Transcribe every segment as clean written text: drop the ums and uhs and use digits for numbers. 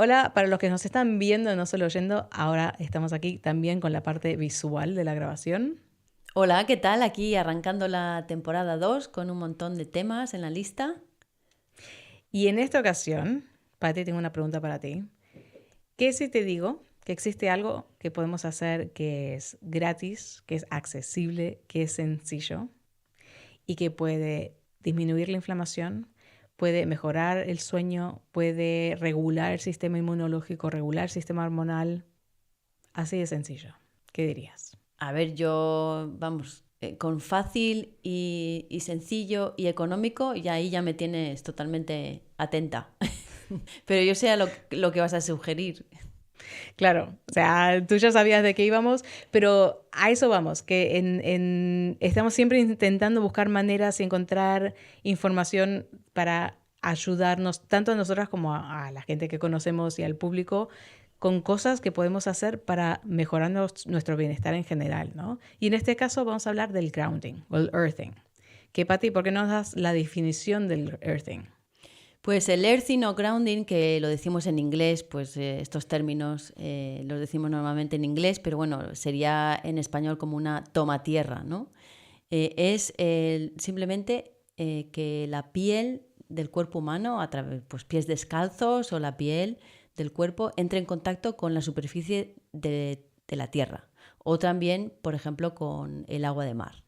Hola, para los que nos están viendo, no solo oyendo, ahora estamos aquí también con la parte visual de la grabación. Hola, ¿qué tal? Aquí arrancando la temporada 2 con un montón de temas en la lista. Y en esta ocasión, Pati, tengo una pregunta para ti. ¿Qué si te digo que existe algo que podemos hacer que es gratis, que es accesible, que es sencillo y que puede disminuir la inflamación, puede mejorar el sueño, puede regular el sistema inmunológico, regular el sistema hormonal? Así de sencillo. ¿Qué dirías? A ver, con fácil y sencillo y económico, y ahí ya me tienes totalmente atenta. Pero yo sé a lo que vas a sugerir. Claro, o sea, tú ya sabías de qué íbamos, pero a eso vamos, que estamos siempre intentando buscar maneras y encontrar información para ayudarnos, tanto a nosotras como a la gente que conocemos y al público, con cosas que podemos hacer para mejorar nuestro bienestar en general, ¿no? Y en este caso vamos a hablar del grounding o el earthing. Que Pati, ¿por qué no nos das la definición del earthing? Pues el earthing o grounding, que lo decimos en inglés, pues estos términos los decimos normalmente en inglés, pero bueno, sería en español como una toma tierra, ¿no? Simplemente que la piel del cuerpo humano, a través pues pies descalzos o la piel del cuerpo, entre en contacto con la superficie de la tierra o también, por ejemplo, con el agua de mar.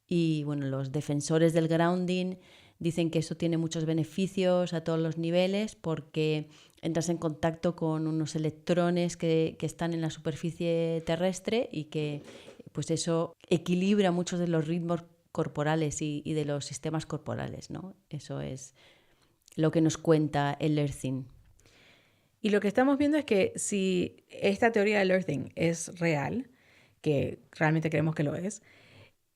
Y bueno, los defensores del grounding dicen que eso tiene muchos beneficios a todos los niveles porque entras en contacto con unos electrones que están en la superficie terrestre y que pues eso equilibra muchos de los ritmos corporales y de los sistemas corporales, ¿no? Eso es lo que nos cuenta el earthing. Y lo que estamos viendo es que si esta teoría del earthing es real, que realmente creemos que lo es,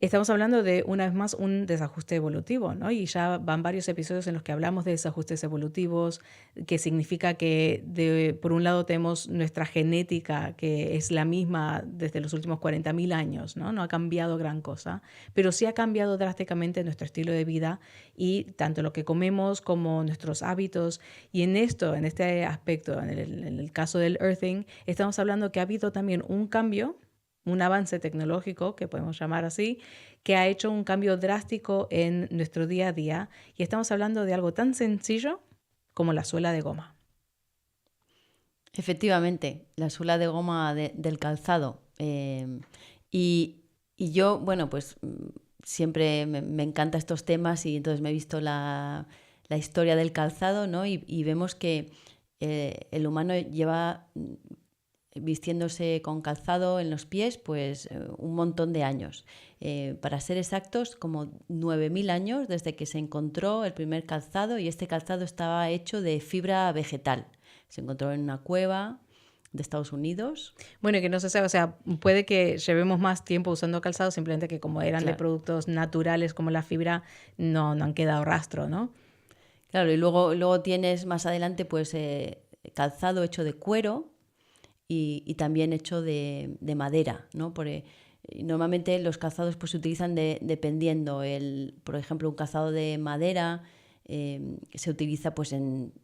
estamos hablando de, una vez más, un desajuste evolutivo, ¿no? Y ya van varios episodios en los que hablamos de desajustes evolutivos, que significa que por un lado tenemos nuestra genética, que es la misma desde los últimos 40.000 años, ¿no? No ha cambiado gran cosa, pero sí ha cambiado drásticamente nuestro estilo de vida y tanto lo que comemos como nuestros hábitos. Y en este aspecto, en el caso del earthing, estamos hablando que ha habido también un cambio, un avance tecnológico, que podemos llamar así, que ha hecho un cambio drástico en nuestro día a día. Y estamos hablando de algo tan sencillo como la suela de goma. Efectivamente, la suela de goma del calzado. Y, y yo, bueno, pues siempre me encantan estos temas y entonces me he visto la historia del calzado, ¿no? Y vemos que el humano lleva vistiéndose con calzado en los pies, pues un montón de años. Para ser exactos, como 9.000 años desde que se encontró el primer calzado, y este calzado estaba hecho de fibra vegetal. Se encontró en una cueva de Estados Unidos. Bueno, y que no se sabe, o sea, puede que llevemos más tiempo usando calzado, simplemente que como eran de Claro, productos naturales como la fibra, no han quedado rastro, ¿no? claro, y luego tienes más adelante pues calzado hecho de cuero y también hecho de madera, ¿no? Normalmente los calzados pues, se utilizan dependiendo. Por ejemplo, un calzado de madera se utiliza pues, en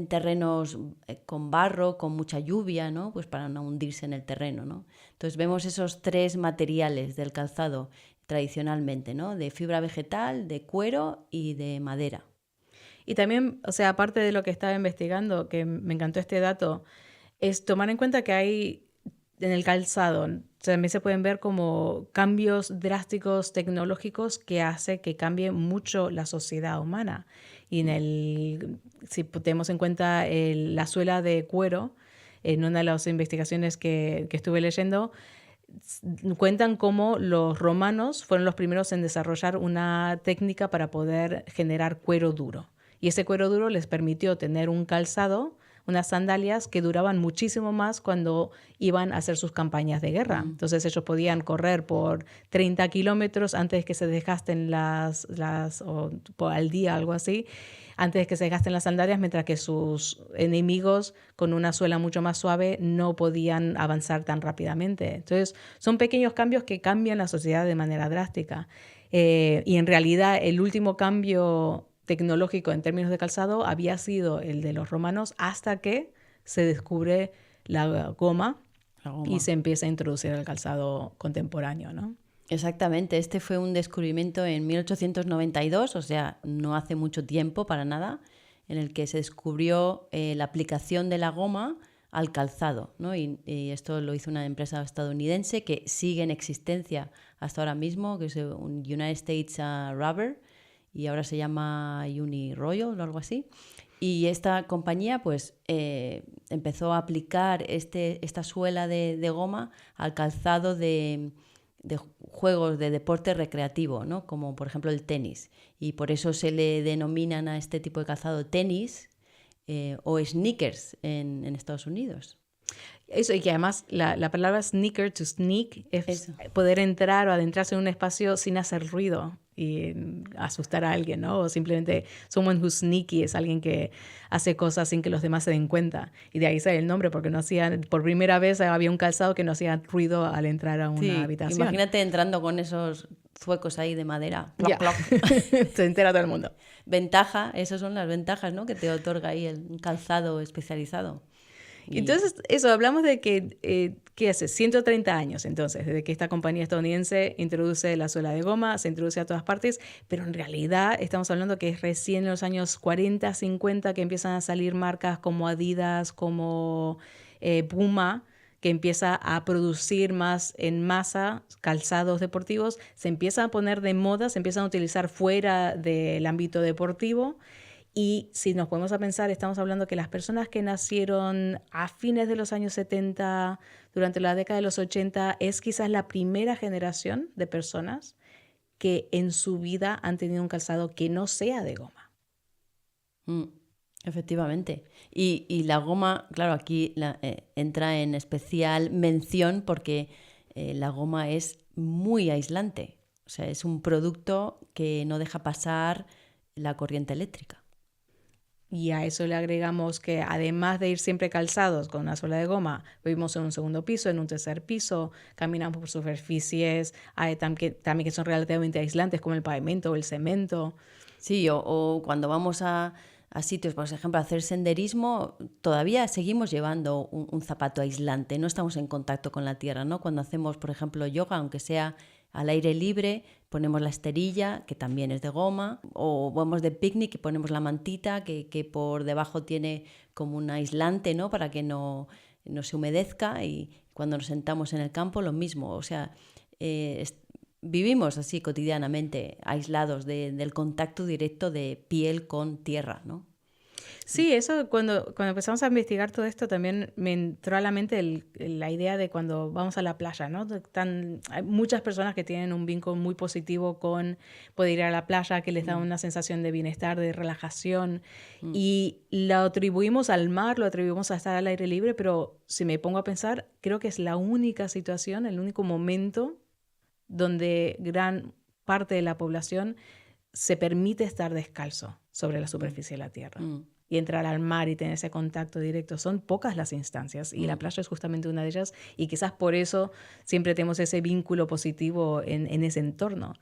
terrenos con barro, con mucha lluvia, ¿no? Pues para no hundirse en el terreno, ¿no? Entonces vemos esos tres materiales del calzado tradicionalmente, ¿no? De fibra vegetal, de cuero y de madera. Y también, o sea, aparte de lo que estaba investigando, que me encantó este dato, es tomar en cuenta que hay en el calzado, también se pueden ver como cambios drásticos tecnológicos que hace que cambie mucho la sociedad humana. Y si tenemos en cuenta la suela de cuero, en una de las investigaciones que estuve leyendo, cuentan cómo los romanos fueron los primeros en desarrollar una técnica para poder generar cuero duro. Y ese cuero duro les permitió tener un calzado, unas sandalias que duraban muchísimo más cuando iban a hacer sus campañas de guerra. Mm. Entonces ellos podían correr por 30 kilómetros antes que se desgasten o al día, algo así, antes de que se desgasten las sandalias, mientras que sus enemigos con una suela mucho más suave no podían avanzar tan rápidamente. Entonces son pequeños cambios que cambian la sociedad de manera drástica. Y en realidad el último cambio tecnológico en términos de calzado había sido el de los romanos hasta que se descubre la goma y se empieza a introducir el calzado contemporáneo, ¿no? Exactamente, este fue un descubrimiento en 1892, o sea, no hace mucho tiempo para nada, en el que se descubrió la aplicación de la goma al calzado, ¿no? Y esto lo hizo una empresa estadounidense que sigue en existencia hasta ahora mismo, que es un United States Rubber, y ahora se llama Uniroyal o algo así. Y esta compañía pues empezó a aplicar esta suela de goma al calzado de juegos de deporte recreativo, ¿no? Como por ejemplo el tenis. Y por eso se le denominan a este tipo de calzado tenis o sneakers en Estados Unidos. Eso, y que además la palabra sneaker, to sneak, es Eso. poder entrar o adentrarse en un espacio sin hacer ruido y asustar a alguien, ¿no? O simplemente someone who's sneaky es alguien que hace cosas sin que los demás se den cuenta. Y de ahí sale el nombre, porque no hacía, por primera vez había un calzado que no hacía ruido al entrar a una Sí, habitación. imagínate entrando con esos zuecos ahí de madera. Ploc, Ya. ploc. Se entera todo el mundo. Ventaja, esas son las ventajas, ¿no? Que te otorga ahí un calzado especializado. Entonces, eso, hablamos de que, ¿qué hace? 130 años, entonces, desde que esta compañía estadounidense introduce la suela de goma, se introduce a todas partes, pero en realidad estamos hablando que es recién en los años 40, 50 que empiezan a salir marcas como Adidas, como Puma, que empieza a producir más en masa calzados deportivos, se empieza a poner de moda, se empiezan a utilizar fuera del ámbito deportivo. Y si nos ponemos a pensar, estamos hablando que las personas que nacieron a fines de los años 70, durante la década de los 80, es quizás la primera generación de personas que en su vida han tenido un calzado que no sea de goma. Efectivamente. Y la goma, claro, aquí entra en especial mención porque la goma es muy aislante. O sea, es un producto que no deja pasar la corriente eléctrica. Y a eso le agregamos que además de ir siempre calzados con una suela de goma, vivimos en un segundo piso, en un tercer piso, caminamos por superficies también que son relativamente aislantes como el pavimento o el cemento. Sí, o cuando vamos a sitios, por ejemplo, a hacer senderismo, todavía seguimos llevando un zapato aislante, no estamos en contacto con la tierra, ¿no? Cuando hacemos, por ejemplo, yoga, aunque sea al aire libre, ponemos la esterilla, que también es de goma, o vamos de picnic y ponemos la mantita, que por debajo tiene como un aislante, ¿no? Para que no se humedezca, y cuando nos sentamos en el campo, lo mismo. O sea, vivimos así cotidianamente, aislados del contacto directo de piel con tierra, ¿no? Sí, eso cuando empezamos a investigar todo esto también me entró a la mente la idea de cuando vamos a la playa, ¿no? Hay muchas personas que tienen un vínculo muy positivo con poder ir a la playa, que les da una sensación de bienestar, de relajación, y lo atribuimos al mar, lo atribuimos a estar al aire libre, pero si me pongo a pensar, creo que es la única situación, el único momento donde gran parte de la población se permite estar descalzo sobre la superficie de la tierra. Y entrar al mar y tener ese contacto directo. Son pocas las instancias y la playa es justamente una de ellas, y quizás por eso siempre tenemos ese vínculo positivo en ese entorno.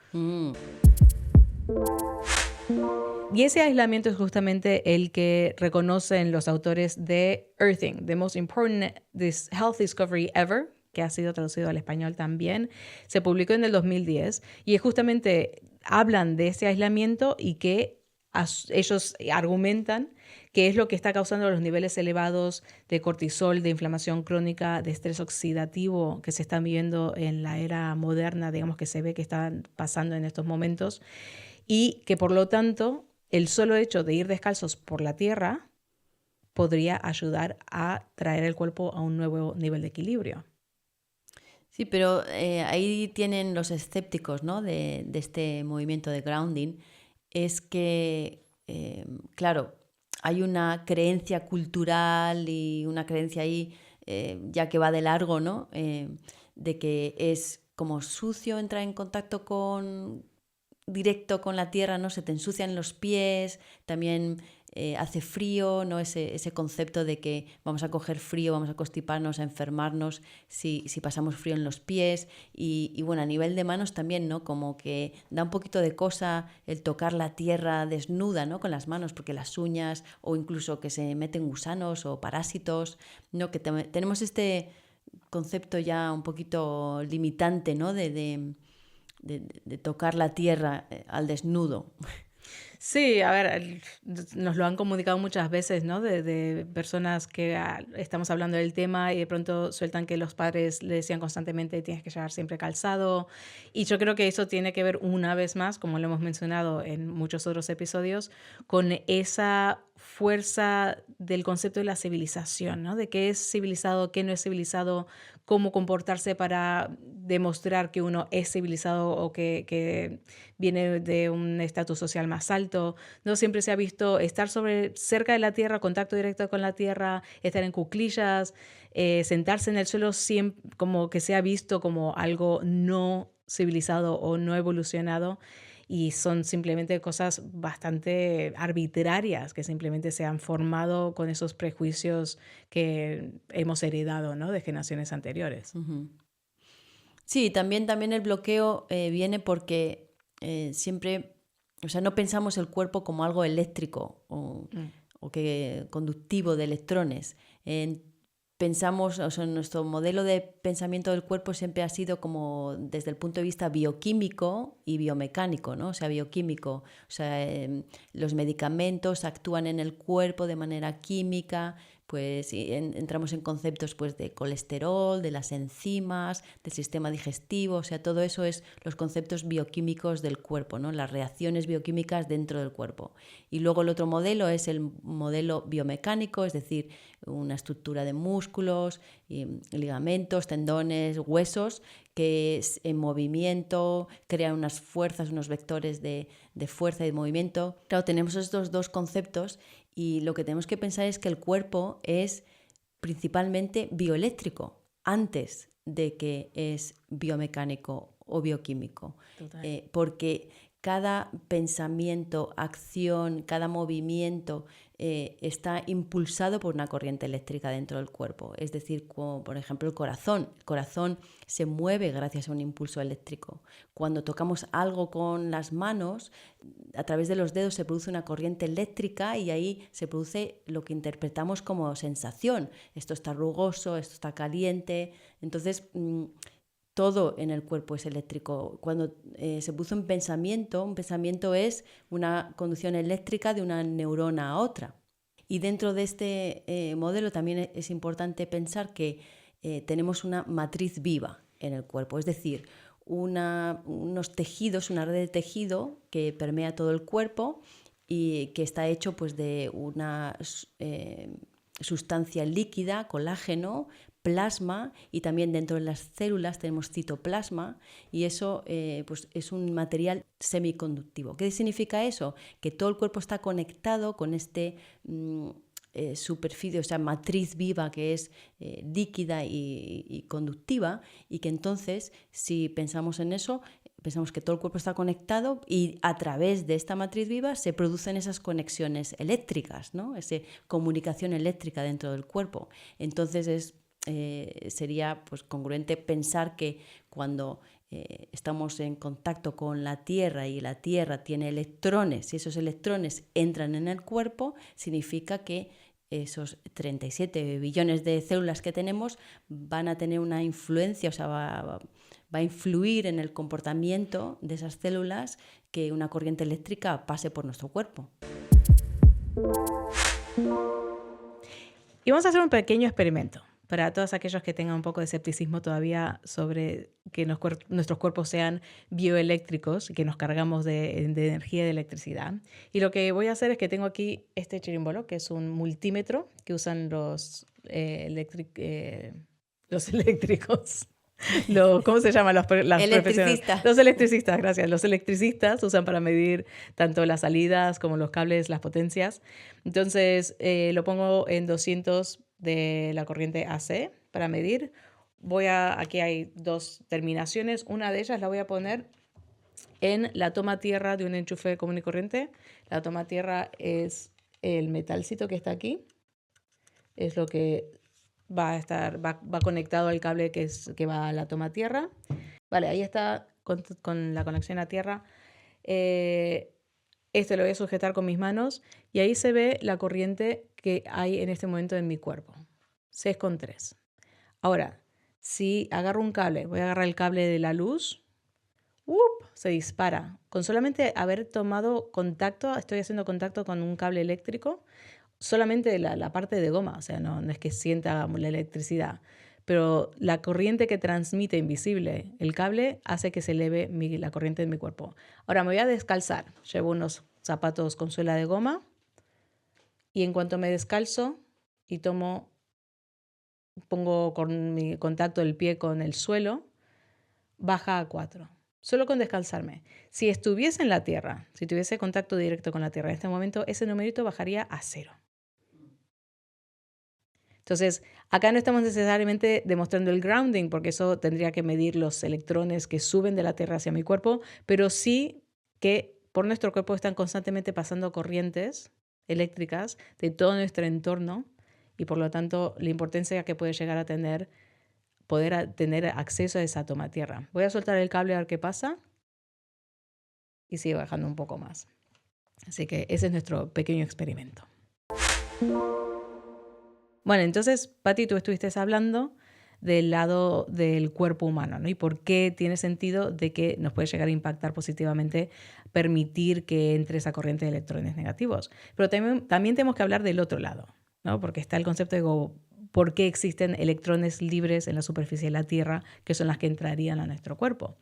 Y ese aislamiento es justamente el que reconocen los autores de Earthing, The Most Important Health Discovery Ever, que ha sido traducido al español también. Se publicó en el 2010 y es justamente hablan de ese aislamiento y que ellos argumentan que es lo que está causando los niveles elevados de cortisol, de inflamación crónica, de estrés oxidativo que se están viviendo en la era moderna, digamos, que se ve que están pasando en estos momentos, y que por lo tanto el solo hecho de ir descalzos por la tierra podría ayudar a traer el cuerpo a un nuevo nivel de equilibrio. Sí, pero ahí tienen los escépticos, ¿no? de este movimiento de grounding, es que, claro, hay una creencia cultural y una creencia ahí, ya que va de largo, ¿no? De que es como sucio entrar en contacto con directo con la tierra, ¿no? Se te ensucian los pies, también hace frío, ¿no? Ese concepto de que vamos a coger frío, vamos a constiparnos, a enfermarnos si pasamos frío en los pies. Y bueno, a nivel de manos también, ¿no? Como que da un poquito de cosa el tocar la tierra desnuda, ¿no? Con las manos, porque las uñas, o incluso que se meten gusanos o parásitos, ¿no? Que tenemos este concepto ya un poquito limitante, ¿no? De tocar la tierra al desnudo. Sí, a ver, nos lo han comunicado muchas veces, ¿no? De personas que estamos hablando del tema y de pronto sueltan que los padres le decían constantemente tienes que llevar siempre calzado. Y yo creo que eso tiene que ver una vez más, como lo hemos mencionado en muchos otros episodios, con esa fuerza del concepto de la civilización, ¿no? De qué es civilizado, qué no es civilizado, cómo comportarse para demostrar que uno es civilizado o que viene de un estatus social más alto. No siempre se ha visto estar cerca de la tierra, contacto directo con la tierra, estar en cuclillas, sentarse en el suelo, como que se ha visto como algo no civilizado o no evolucionado. Y son simplemente cosas bastante arbitrarias que simplemente se han formado con esos prejuicios que hemos heredado, ¿no? De generaciones anteriores. Uh-huh. Sí, también el bloqueo viene porque siempre, o sea, no pensamos el cuerpo como algo eléctrico o que conductivo de electrones. Pensamos, o sea, nuestro modelo de pensamiento del cuerpo siempre ha sido como desde el punto de vista bioquímico y biomecánico, ¿no? O sea, bioquímico, o sea, los medicamentos actúan en el cuerpo de manera química, pues entramos en conceptos pues de colesterol, de las enzimas, del sistema digestivo, o sea, todo eso es los conceptos bioquímicos del cuerpo, ¿no? Las reacciones bioquímicas dentro del cuerpo. Y luego el otro modelo es el modelo biomecánico, es decir, una estructura de músculos, ligamentos, tendones, huesos, que es en movimiento, crean unas fuerzas, unos vectores de fuerza y de movimiento. Claro, tenemos estos dos conceptos y lo que tenemos que pensar es que el cuerpo es principalmente bioeléctrico antes de que es biomecánico o bioquímico. Porque cada pensamiento, acción, cada movimiento está impulsado por una corriente eléctrica dentro del cuerpo. Es decir, como por ejemplo el corazón. El corazón se mueve gracias a un impulso eléctrico. Cuando tocamos algo con las manos, a través de los dedos se produce una corriente eléctrica y ahí se produce lo que interpretamos como sensación. Esto está rugoso, esto está caliente. Entonces, todo en el cuerpo es eléctrico. Cuando se produce un pensamiento es una conducción eléctrica de una neurona a otra. Y dentro de este modelo también es importante pensar que tenemos una matriz viva en el cuerpo, es decir, unos tejidos, una red de tejido que permea todo el cuerpo y que está hecho pues, de una sustancia líquida, colágeno, plasma, y también dentro de las células tenemos citoplasma, y eso pues es un material semiconductivo. ¿Qué significa eso? Que todo el cuerpo está conectado con este superficie, o sea, matriz viva que es líquida y conductiva, y que entonces, si pensamos en eso, pensamos que todo el cuerpo está conectado y a través de esta matriz viva se producen esas conexiones eléctricas, ¿no? Esa comunicación eléctrica dentro del cuerpo. Entonces sería pues, congruente pensar que cuando estamos en contacto con la Tierra y la Tierra tiene electrones y esos electrones entran en el cuerpo, significa que esos 37 billones de células que tenemos van a tener una influencia, o sea, va a influir en el comportamiento de esas células que una corriente eléctrica pase por nuestro cuerpo. Y vamos a hacer un pequeño experimento para todos aquellos que tengan un poco de escepticismo todavía sobre que nuestros cuerpos sean bioeléctricos y que nos cargamos de energía y de electricidad. Y lo que voy a hacer es que tengo aquí este chirimbolo, que es un multímetro que usan los eléctricos. ¿Cómo se llaman las Electricistas. Los electricistas, gracias. Los electricistas usan para medir tanto las salidas como los cables, las potencias. Entonces lo pongo en 200 de la corriente AC para medir. Aquí hay dos terminaciones. Una de ellas la voy a poner en la toma tierra de un enchufe común y corriente. La toma tierra es el metalcito que está aquí. Es lo que va conectado al cable que va a la toma tierra. Vale, ahí está con la conexión a tierra. Esto lo voy a sujetar con mis manos y ahí se ve la corriente que hay en este momento en mi cuerpo. 6,3. Ahora, si agarro un cable, voy a agarrar el cable de la luz, se dispara. Con solamente haber tomado contacto, estoy haciendo contacto con un cable eléctrico, solamente la parte de goma, o sea, no es que sienta la electricidad, pero la corriente que transmite invisible el cable hace que se eleve la corriente de mi cuerpo. Ahora me voy a descalzar. Llevo unos zapatos con suela de goma y en cuanto me descalzo y pongo con mi contacto el pie con el suelo, baja a 4. Solo con descalzarme. Si estuviese en la tierra, si tuviese contacto directo con la tierra en este momento, ese numerito bajaría a 0. Entonces, acá no estamos necesariamente demostrando el grounding, porque eso tendría que medir los electrones que suben de la Tierra hacia mi cuerpo, pero sí que por nuestro cuerpo están constantemente pasando corrientes eléctricas de todo nuestro entorno y por lo tanto la importancia que puede llegar a tener poder tener acceso a esa toma tierra. Voy a soltar el cable a ver qué pasa y sigue bajando un poco más. Así que ese es nuestro pequeño experimento. Bueno, entonces, Pati, tú estuviste hablando del lado del cuerpo humano, ¿no? Y por qué tiene sentido de que nos puede llegar a impactar positivamente, permitir que entre esa corriente de electrones negativos. Pero también tenemos que hablar del otro lado, ¿no? Porque está el concepto de por qué existen electrones libres en la superficie de la Tierra, que son las que entrarían a nuestro cuerpo.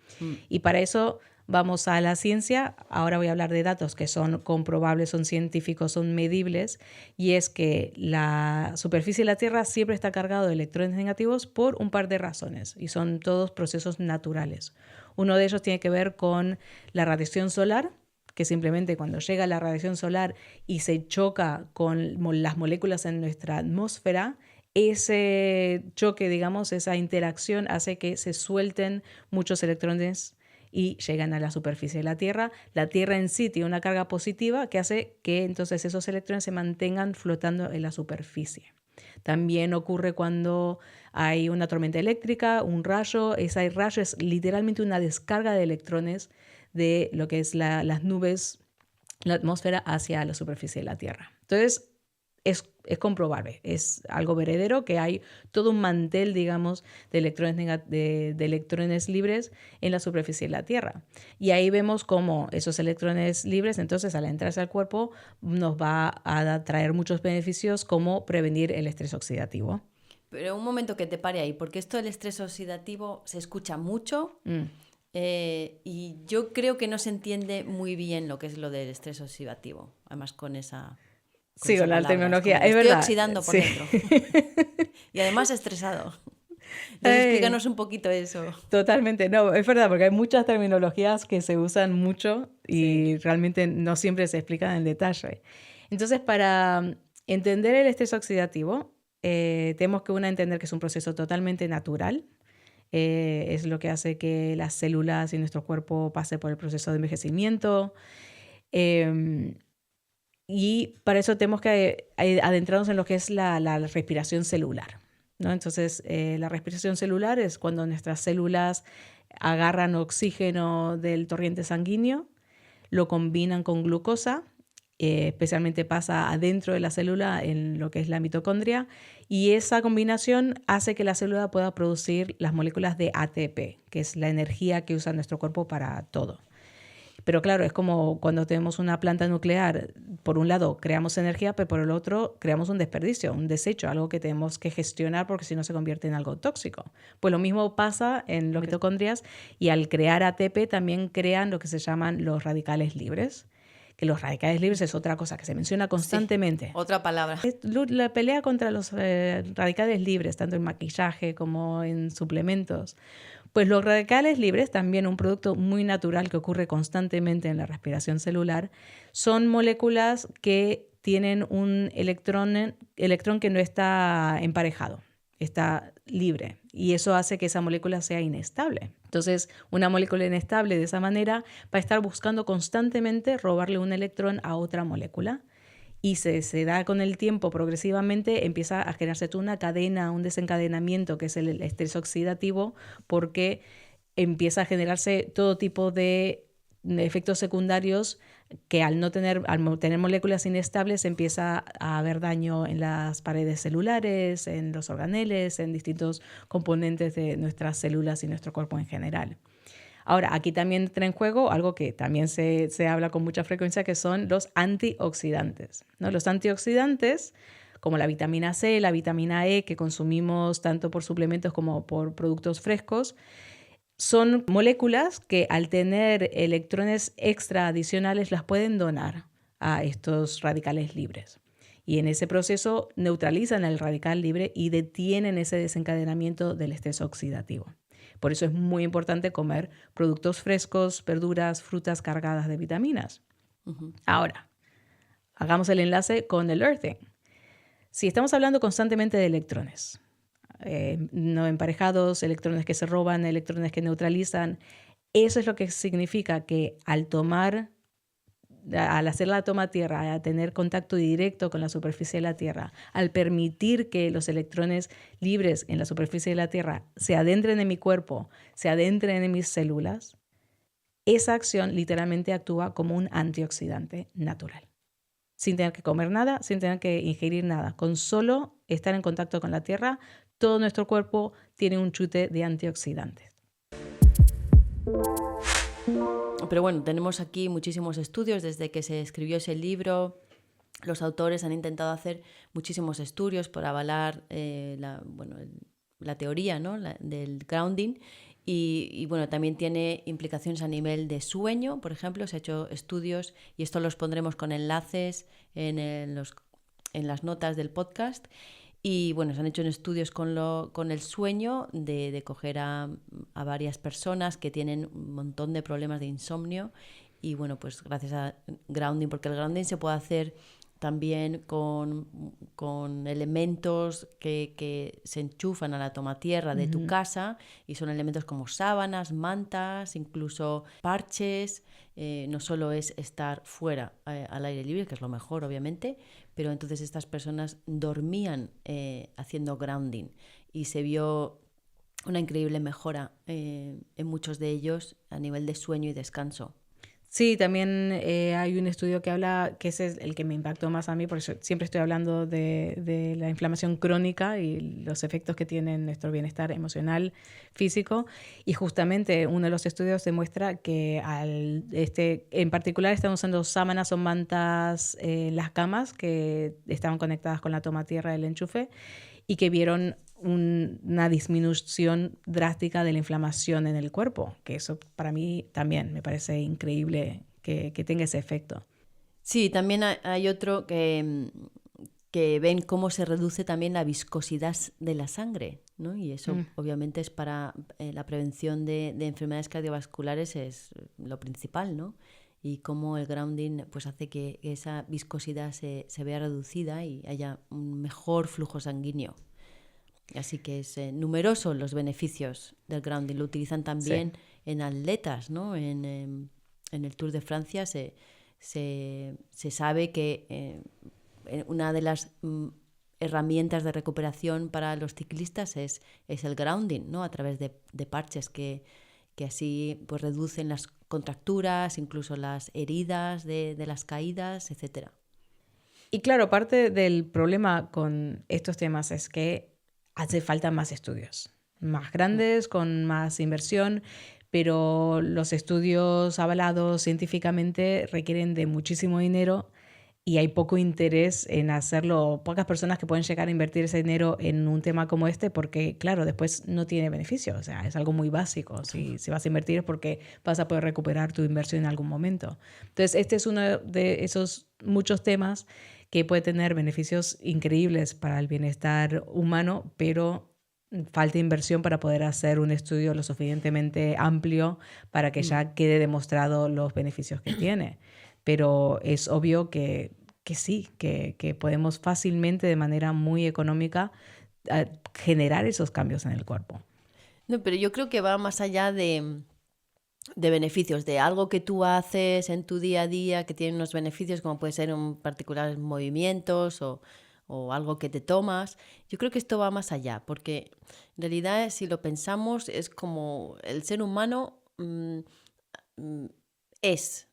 Y para eso vamos a la ciencia. Ahora voy a hablar de datos que son comprobables, son científicos, son medibles, y es que la superficie de la Tierra siempre está cargada de electrones negativos por un par de razones, y son todos procesos naturales. Uno de ellos tiene que ver con la radiación solar, que simplemente cuando llega la radiación solar y se choca con las moléculas en nuestra atmósfera, ese choque, digamos, esa interacción hace que se suelten muchos electrones y llegan a la superficie de la Tierra. La Tierra en sí tiene una carga positiva que hace que entonces esos electrones se mantengan flotando en la superficie. También ocurre cuando hay una tormenta eléctrica, un rayo. Ese rayo es literalmente una descarga de electrones de lo que es las nubes, la atmósfera hacia la superficie de la Tierra. Entonces, es comprobable, es algo veredero que hay todo un mantel, digamos, de electrones libres en la superficie de la Tierra. Y ahí vemos cómo esos electrones libres, entonces, al entrarse al cuerpo, nos va a traer muchos beneficios, como prevenir el estrés oxidativo. Pero un momento que te pare ahí, porque esto del estrés oxidativo se escucha mucho y yo creo que no se entiende muy bien lo que es lo del estrés oxidativo, además con esa... Sí, con la tecnología, es estoy verdad. Oxidando por dentro. Y además estresado. Entonces, explícanos un poquito eso. Totalmente, no, es verdad, porque hay muchas terminologías que se usan mucho y realmente no siempre se explican en detalle. Entonces, para entender el estrés oxidativo, tenemos que entender que es un proceso totalmente natural. Es lo que hace que las células y nuestro cuerpo pase por el proceso de envejecimiento. Y para eso tenemos que adentrarnos en lo que es la respiración celular, ¿no? Entonces, la respiración celular es cuando nuestras células agarran oxígeno del torrente sanguíneo, lo combinan con glucosa, especialmente pasa adentro de la célula en lo que es la mitocondria, y esa combinación hace que la célula pueda producir las moléculas de ATP, que es la energía que usa nuestro cuerpo para todo. Pero claro, es como cuando tenemos una planta nuclear, por un lado creamos energía, pero por el otro creamos un desperdicio, un desecho, algo que tenemos que gestionar porque si no se convierte en algo tóxico. Pues lo mismo pasa en las mitocondrias, y al crear ATP también crean lo que se llaman los radicales libres. Que los radicales libres es otra cosa que se menciona constantemente. Sí, otra palabra. Es la pelea contra los radicales libres, tanto en maquillaje como en suplementos. Pues los radicales libres, también un producto muy natural que ocurre constantemente en la respiración celular, son moléculas que tienen un electrón que no está emparejado. está libre y eso hace que esa molécula sea inestable. Entonces, una molécula inestable de esa manera va a estar buscando constantemente robarle un electrón a otra molécula y se da con el tiempo progresivamente, empieza a generarse toda una cadena, un desencadenamiento que es el estrés oxidativo, porque empieza a generarse todo tipo de efectos secundarios que al tener moléculas inestables empieza a haber daño en las paredes celulares, en los organeles, en distintos componentes de nuestras células y nuestro cuerpo en general. Ahora, aquí también entra en juego algo que también se habla con mucha frecuencia, que son los antioxidantes, ¿no? Los antioxidantes, como la vitamina C, la vitamina E, que consumimos tanto por suplementos como por productos frescos, son moléculas que al tener electrones extra adicionales las pueden donar a estos radicales libres. Y en ese proceso neutralizan el radical libre y detienen ese desencadenamiento del estrés oxidativo. Por eso es muy importante comer productos frescos, verduras, frutas cargadas de vitaminas. Ahora, hagamos el enlace con el earthing. Si estamos hablando constantemente de electrones, no emparejados, electrones que se roban, electrones que neutralizan, eso es lo que significa que al hacer la toma tierra, a tener contacto directo con la superficie de la Tierra, al permitir que los electrones libres en la superficie de la Tierra se adentren en mi cuerpo, se adentren en mis células, esa acción literalmente actúa como un antioxidante natural. Sin tener que comer nada, sin tener que ingerir nada. Con solo estar en contacto con la Tierra, todo nuestro cuerpo tiene un chute de antioxidantes. Pero bueno, tenemos aquí muchísimos estudios desde que se escribió ese libro. Los autores han intentado hacer muchísimos estudios para avalar la teoría, ¿no? Del grounding. Y bueno, también tiene implicaciones a nivel de sueño, por ejemplo. Se han hecho estudios y esto los pondremos con enlaces en las notas del podcast. Y bueno, se han hecho estudios con el sueño de coger a varias personas que tienen un montón de problemas de insomnio y bueno, pues gracias a grounding, porque el grounding se puede hacer también con elementos que se enchufan a la tomatierra de tu casa y son elementos como sábanas, mantas, incluso parches. No solo es estar fuera al aire libre, que es lo mejor obviamente, pero entonces estas personas dormían haciendo grounding y se vio una increíble mejora en muchos de ellos a nivel de sueño y descanso. Sí, también hay un estudio que habla, que ese es el que me impactó más a mí, porque siempre estoy hablando de la inflamación crónica y los efectos que tiene en nuestro bienestar emocional, físico, y justamente uno de los estudios demuestra que en particular están usando sábanas o mantas en las camas que estaban conectadas con la tomatierra del enchufe y que vieron una disminución drástica de la inflamación en el cuerpo, que eso para mí también me parece increíble que tenga ese efecto. Sí, también hay otro que ven cómo se reduce también la viscosidad de la sangre, ¿no? Y eso obviamente es para la prevención de enfermedades cardiovasculares es lo principal, ¿no? Y cómo el grounding pues hace que esa viscosidad se vea reducida y haya un mejor flujo sanguíneo. Así que es numeroso los beneficios del grounding. Lo utilizan también en atletas, ¿no? En el Tour de Francia se sabe que una de las herramientas de recuperación para los ciclistas es el grounding, ¿no? A través de parches que así pues reducen las contracturas, incluso las heridas de las caídas, etcétera. Y claro, parte del problema con estos temas es que hace falta más estudios, más grandes, con más inversión, pero los estudios avalados científicamente requieren de muchísimo dinero y hay poco interés en hacerlo, pocas personas que pueden llegar a invertir ese dinero en un tema como este porque, claro, después no tiene beneficio, o sea, es algo muy básico. Si vas a invertir es porque vas a poder recuperar tu inversión en algún momento. Entonces, este es uno de esos muchos temas que puede tener beneficios increíbles para el bienestar humano, pero falta inversión para poder hacer un estudio lo suficientemente amplio para que ya quede demostrado los beneficios que tiene. Pero es obvio que sí, que podemos fácilmente, de manera muy económica, generar esos cambios en el cuerpo. No, pero yo creo que va más allá de beneficios, de algo que tú haces en tu día a día que tiene unos beneficios, como puede ser un particulares movimientos o algo que te tomas. Yo creo que esto va más allá, porque en realidad si lo pensamos es como el ser humano es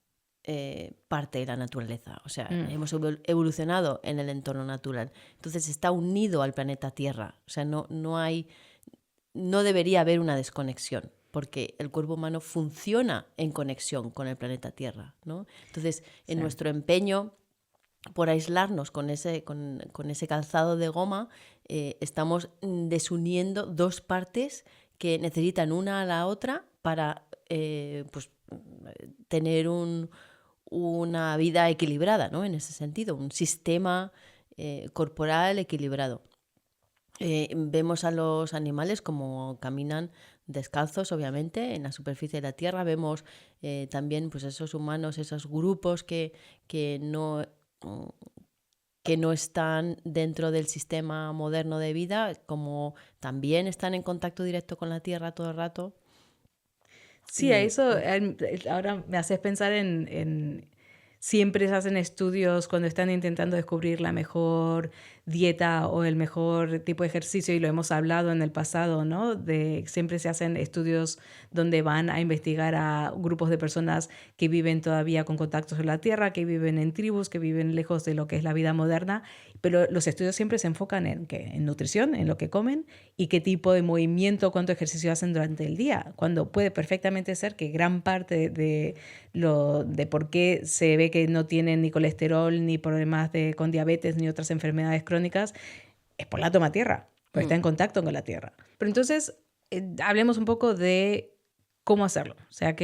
parte de la naturaleza. O sea, hemos evolucionado en el entorno natural. Entonces está unido al planeta Tierra. O sea, no debería haber una desconexión, porque el cuerpo humano funciona en conexión con el planeta Tierra, ¿no? Entonces, en nuestro empeño por aislarnos con ese calzado de goma, estamos desuniendo dos partes que necesitan una a la otra para pues, tener una vida equilibrada, ¿no? En ese sentido, un sistema corporal equilibrado. Vemos a los animales como caminan descalzos, obviamente, en la superficie de la tierra. Vemos también pues, esos humanos, esos grupos que no están dentro del sistema moderno de vida, como también están en contacto directo con la tierra todo el rato. Sí, a eso ahora me haces pensar siempre se hacen estudios cuando están intentando descubrir la mejor dieta o el mejor tipo de ejercicio, y lo hemos hablado en el pasado, ¿no? Siempre se hacen estudios donde van a investigar a grupos de personas que viven todavía con contactos con la tierra, que viven en tribus, que viven lejos de lo que es la vida moderna, pero los estudios siempre se enfocan en nutrición, en lo que comen y qué tipo de movimiento, cuánto ejercicio hacen durante el día, cuando puede perfectamente ser que gran parte de por qué se ve que no tienen ni colesterol, ni problemas con diabetes, ni otras enfermedades crónicas, es por la toma tierra, porque está en contacto con la tierra. Pero entonces, hablemos un poco de cómo hacerlo. O sea,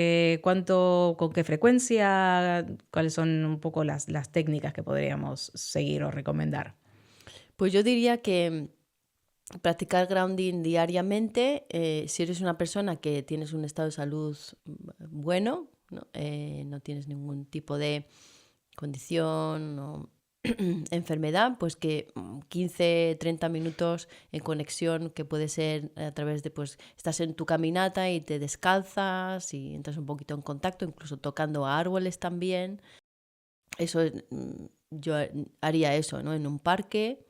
con qué frecuencia, cuáles son un poco las técnicas que podríamos seguir o recomendar. Pues yo diría que practicar grounding diariamente, si eres una persona que tienes un estado de salud bueno, no tienes ningún tipo de condición o enfermedad, pues que 15, 30 minutos en conexión, que puede ser a través de, pues, estás en tu caminata y te descalzas y entras un poquito en contacto, incluso tocando árboles también. Eso, yo haría eso, ¿no? En un parque.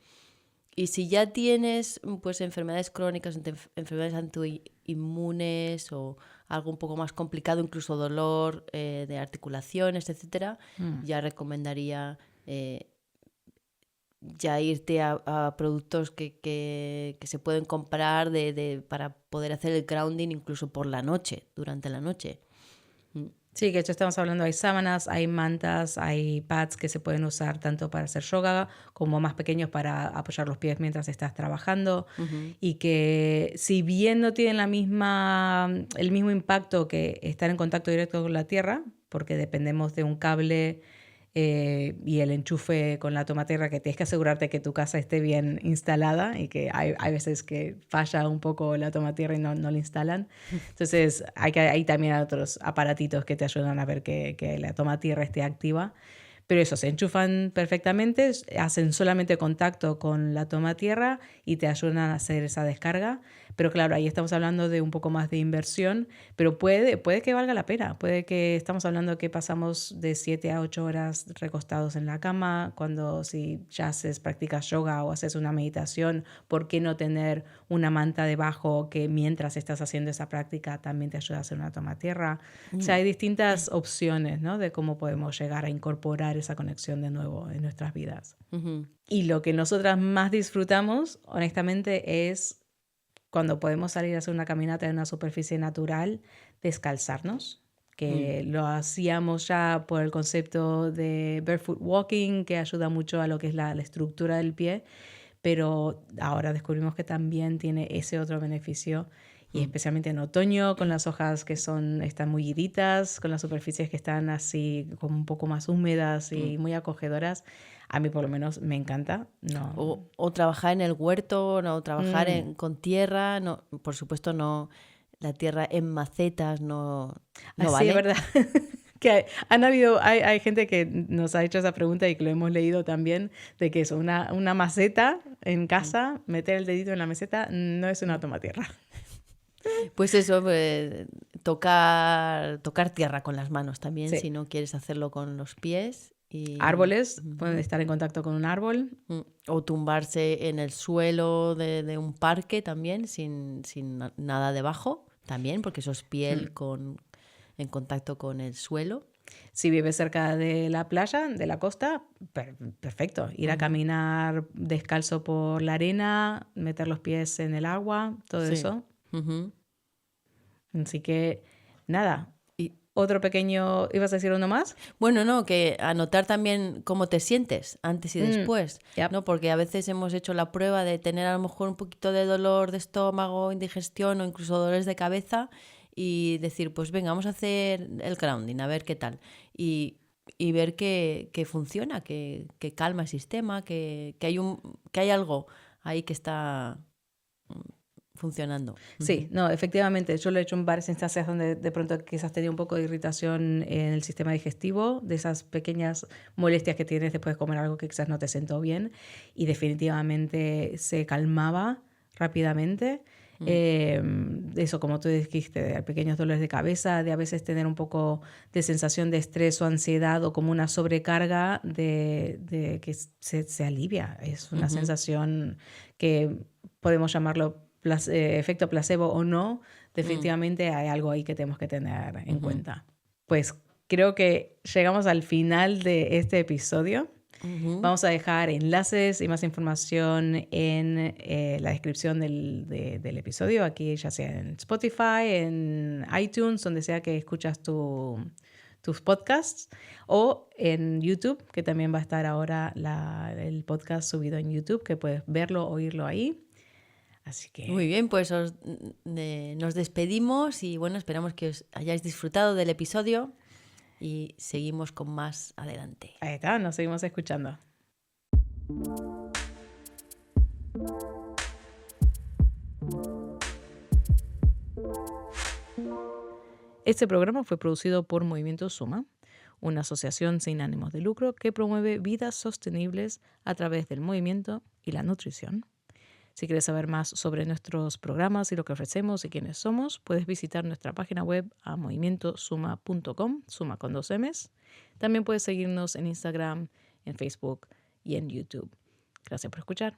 Y si ya tienes pues enfermedades crónicas, enfermedades autoinmunes o algo un poco más complicado, incluso dolor de articulaciones, etcétera, ya recomendaría ya irte a productos que se pueden comprar para poder hacer el grounding incluso por la noche, durante la noche. Sí, que de hecho estamos hablando, hay sábanas, hay mantas, hay pads que se pueden usar tanto para hacer yoga como más pequeños para apoyar los pies mientras estás trabajando, y que si bien no tienen el mismo impacto que estar en contacto directo con la tierra, porque dependemos de un cable y el enchufe con la toma tierra, que tienes que asegurarte que tu casa esté bien instalada, y que hay veces que falla un poco la toma tierra y no la instalan. Entonces hay también otros aparatitos que te ayudan a ver que la toma tierra esté activa. Pero eso, se enchufan perfectamente, hacen solamente contacto con la toma tierra y te ayudan a hacer esa descarga. Pero claro, ahí estamos hablando de un poco más de inversión, pero puede que valga la pena. Puede que estamos hablando que pasamos de 7 a 8 horas recostados en la cama, cuando si ya practicas yoga o haces una meditación, ¿por qué no tener una manta debajo que mientras estás haciendo esa práctica también te ayuda a hacer una toma tierra? O sea, hay distintas opciones, ¿no? De cómo podemos llegar a incorporar esa conexión de nuevo en nuestras vidas. Y lo que nosotras más disfrutamos, honestamente, es cuando podemos salir a hacer una caminata en una superficie natural, descalzarnos, que lo hacíamos ya por el concepto de barefoot walking, que ayuda mucho a lo que es la estructura del pie, pero ahora descubrimos que también tiene ese otro beneficio, y especialmente en otoño, con las hojas que están muy hiritas, con las superficies que están así como un poco más húmedas y muy acogedoras. A mí por lo menos me encanta. No. O trabajar en el huerto, o trabajar con tierra, no, por supuesto no, la tierra en macetas no Así vale. es verdad. Que hay gente que nos ha hecho esa pregunta y que lo hemos leído también, de que eso, una maceta en casa, meter el dedito en la maceta no es una tomatierra. Pues eso, tocar tierra con las manos también, Sí. si no quieres hacerlo con los pies. Árboles, pueden estar en contacto con un árbol. O tumbarse en el suelo de un parque también, sin nada debajo, también, porque eso es piel en contacto con el suelo. Si vives cerca de la playa, de la costa, perfecto. Ir a caminar descalzo por la arena, meter los pies en el agua, todo Sí. eso. Ujú. Así que, nada. Otro pequeño... ¿Ibas a decir uno más? Bueno, no, que anotar también cómo te sientes antes y después, Yep. ¿no? Porque a veces hemos hecho la prueba de tener a lo mejor un poquito de dolor de estómago, indigestión o incluso dolores de cabeza y decir, pues venga, vamos a hacer el grounding, a ver qué tal. Y ver que funciona, que calma el sistema, que hay algo ahí que está funcionando. Sí, no, efectivamente. Yo lo he hecho en varias instancias donde de pronto quizás tenía un poco de irritación en el sistema digestivo, de esas pequeñas molestias que tienes después de comer algo que quizás no te sentó bien, y definitivamente se calmaba rápidamente. Eso, como tú dijiste, de pequeños dolores de cabeza, de a veces tener un poco de sensación de estrés o ansiedad o como una sobrecarga de que se alivia. Es una sensación que podemos llamarlo efecto placebo o no, definitivamente hay algo ahí que tenemos que tener en cuenta. Pues creo que llegamos al final de este episodio. Vamos a dejar enlaces y más información en la descripción del episodio, aquí ya sea en Spotify, en iTunes, donde sea que escuchas tus podcasts, o en YouTube, que también va a estar ahora el podcast subido en YouTube, que puedes verlo, oírlo ahí. Así que... Muy bien, pues nos despedimos y bueno, esperamos que os hayáis disfrutado del episodio y seguimos con más adelante. Ahí está, nos seguimos escuchando. Este programa fue producido por Movimiento Suma, una asociación sin ánimos de lucro que promueve vidas sostenibles a través del movimiento y la nutrición. Si quieres saber más sobre nuestros programas y lo que ofrecemos y quiénes somos, puedes visitar nuestra página web a movimientosuma.com, suma con 2 M's. También puedes seguirnos en Instagram, en Facebook y en YouTube. Gracias por escuchar.